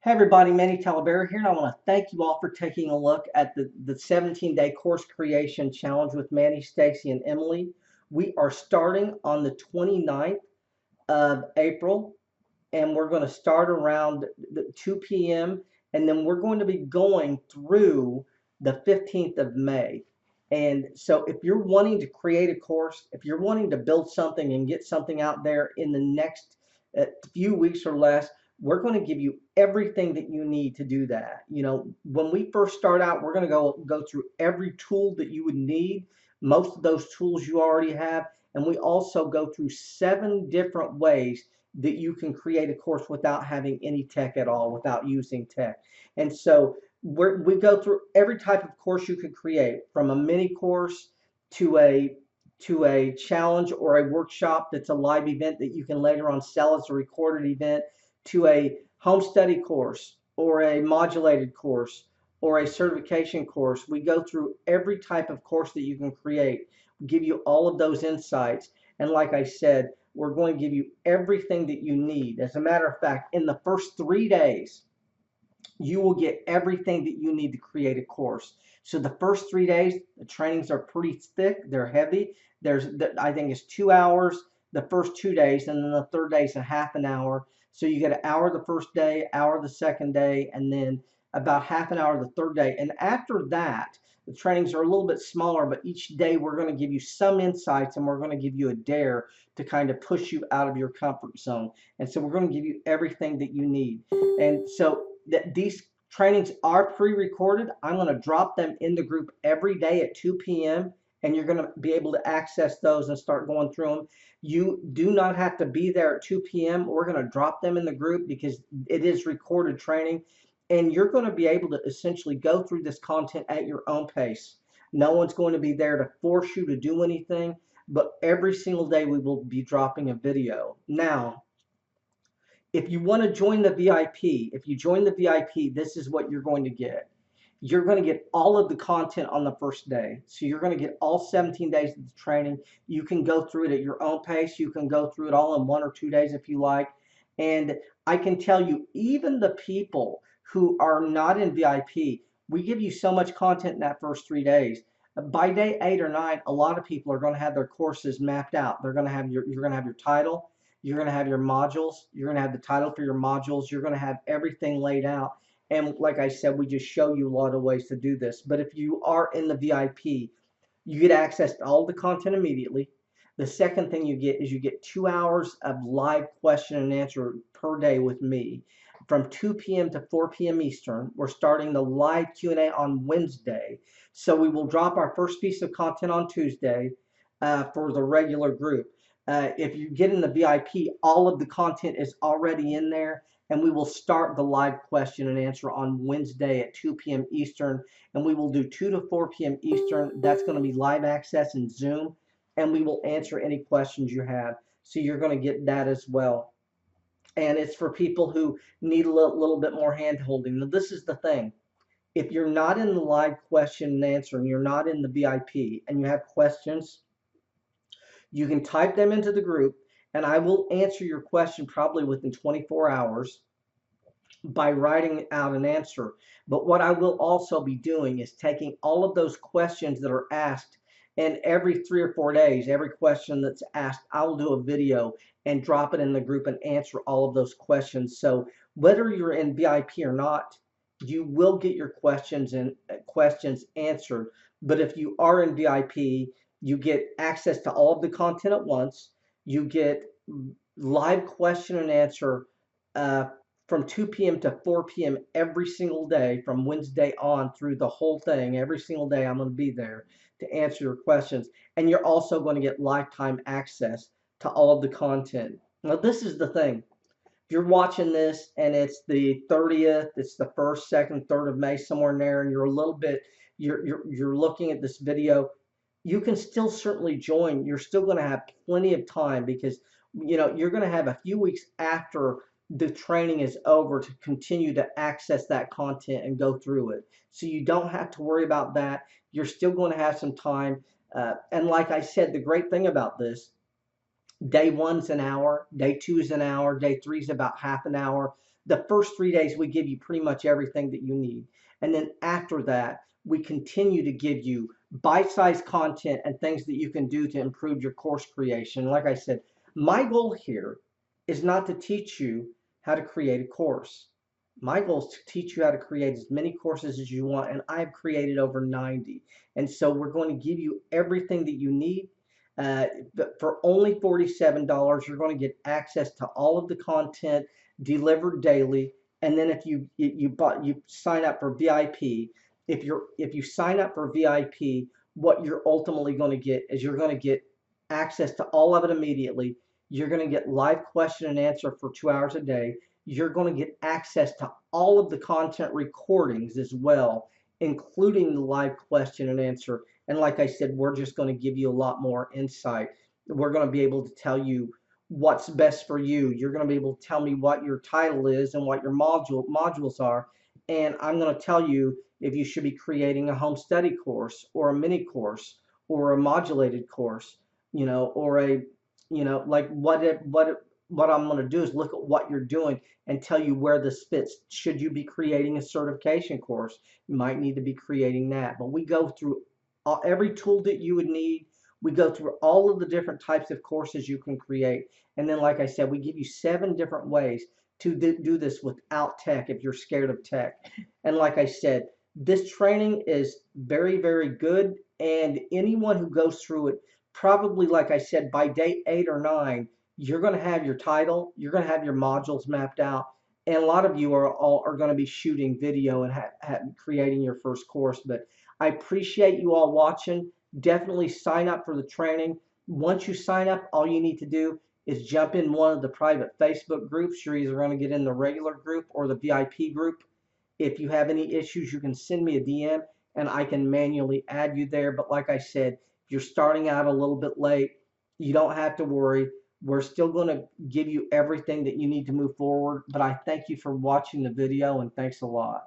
Hey everybody, Manny here, and I want to thank you all for taking a look at the 17-day course creation challenge with Manny, Stacey, and Emily. We are starting on the 29th of April, and we're going to start around the 2 p.m. and then we're going to be going through the 15th of May. And so if you're wanting to create a course, if you're wanting to build something and get something out there in the next few weeks or less, we're going to give you everything that you need to do that. When we first start out, we're going to go through every tool that you would need. Most of those tools you already have, and we also go through 7 different ways that you can create a course without having any tech at all, without using tech. And so we go through every type of course you could create, from a mini course to a challenge or a workshop that's a live event that you can later on sell as a recorded event, to a home study course or a modulated course or a certification course. We go through every type of course that you can create. We give you all of those insights. And like I said, we're going to give you everything that you need. As a matter of fact, in the first 3 days, you will get everything that you need to create a course. So the first 3 days, the trainings are pretty thick, they're heavy. I think it's 2 hours the first 2 days, and then the third day is a half an hour. So you get an hour the first day, hour the second day, and then about half an hour the third day. And after that, the trainings are a little bit smaller, but each day we're going to give you some insights, and we're going to give you a dare to kind of push you out of your comfort zone. And so we're going to give you everything that you need. And so these trainings are pre-recorded. I'm going to drop them in the group every day at 2 p.m. and you're going to be able to access those and start going through them. You do not have to be there at 2 p.m. We're going to drop them in the group because it is recorded training, and you're going to be able to essentially go through this content at your own pace. No one's going to be there to force you to do anything, but every single day we will be dropping a video. Now, if you want to join the VIP, if you join the VIP, this is what you're going to get. You're going to get all of the content on the first day. So you're going to get all 17 days of the training. You can go through it at your own pace. You can go through it all in 1 or 2 days if you like. And I can tell you, even the people who are not in VIP, we give you so much content in that first 3 days. By day 8 or 9, a lot of people are going to have their courses mapped out. You're going to have your title, you're going to have your modules, you're going to have the title for your modules, you're going to have everything laid out. And like I said, we just show you a lot of ways to do this. But if you are in the VIP, you get access to all the content immediately. The second thing you get is you get 2 hours of live question and answer per day with me from 2 p.m. to 4 p.m. Eastern. We're starting the live Q&A on Wednesday. So we will drop our first piece of content on Tuesday for the regular group. If you get in the VIP, all of the content is already in there, and we will start the live question and answer on Wednesday at 2 p.m. Eastern, and we will do 2 to 4 p.m. Eastern. That's going to be live access in Zoom, and we will answer any questions you have. So you're going to get that as well. And it's for people who need a little bit more hand holding. Now, this is the thing. If you're not in the live question and answer, and you're not in the VIP, and you have questions, you can type them into the group, and I will answer your question probably within 24 hours by writing out an answer. But what I will also be doing is taking all of those questions that are asked, and every 3 or 4 days, every question that's asked, I'll do a video and drop it in the group and answer all of those questions. So whether you're in VIP or not, you will get your questions answered. But if you are in VIP, you get access to all of the content at once. You get live question and answer uh, from 2 p.m. to 4 p.m. every single day from Wednesday on through the whole thing. Every single day I'm going to be there to answer your questions. And you're also going to get lifetime access to all of the content. Now, this is the thing. You're watching this and it's the 30th, it's the 1st, 2nd, 3rd of May, somewhere in there, and you're a little bit, you're looking at this video. You can still certainly join. You're still going to have plenty of time because you're going to have a few weeks after the training is over to continue to access that content and go through it. So you don't have to worry about that. You're still going to have some time. And like I said, the great thing about this, day 1's an hour, day 2's an hour, day 3's about half an hour. The first 3 days, we give you pretty much everything that you need. And then after that, we continue to give you bite-sized content and things that you can do to improve your course creation. Like I said, my goal here is not to teach you how to create a course. My goal is to teach you how to create as many courses as you want, and I've created over 90. And so we're going to give you everything that you need. But for only $47, you're going to get access to all of the content delivered daily. And then if you sign up for VIP, if you sign up for VIP, what you're ultimately going to get is you're going to get access to all of it immediately. You're going to get live question and answer for 2 hours a day. You're going to get access to all of the content recordings as well, including the live question and answer. And like I said, we're just going to give you a lot more insight. We're going to be able to tell you what's best for you. You're going to be able to tell me what your title is and what your modules are. And I'm going to tell you if you should be creating a home study course or a mini course or a modulated course, or a, like what I'm going to do is look at what you're doing and tell you where this fits. Should you be creating a certification course? You might need to be creating that. But we go through every tool that you would need. We go through all of the different types of courses you can create. And then, like I said, we give you 7 different ways to do this without tech if you're scared of tech. And like I said, this training is very, very good. And anyone who goes through it, probably, like I said, by day 8 or 9, you're going to have your title, you're going to have your modules mapped out, and a lot of you are going to be shooting video and creating your first course. But I appreciate you all watching. Definitely sign up for the training. Once you sign up, all you need to do is jump in one of the private Facebook groups. You're either going to get in the regular group or the VIP group. If you have any issues, you can send me a DM and I can manually add you there. But like I said, if you're starting out a little bit late, you don't have to worry. We're still going to give you everything that you need to move forward. But I thank you for watching the video, and thanks a lot.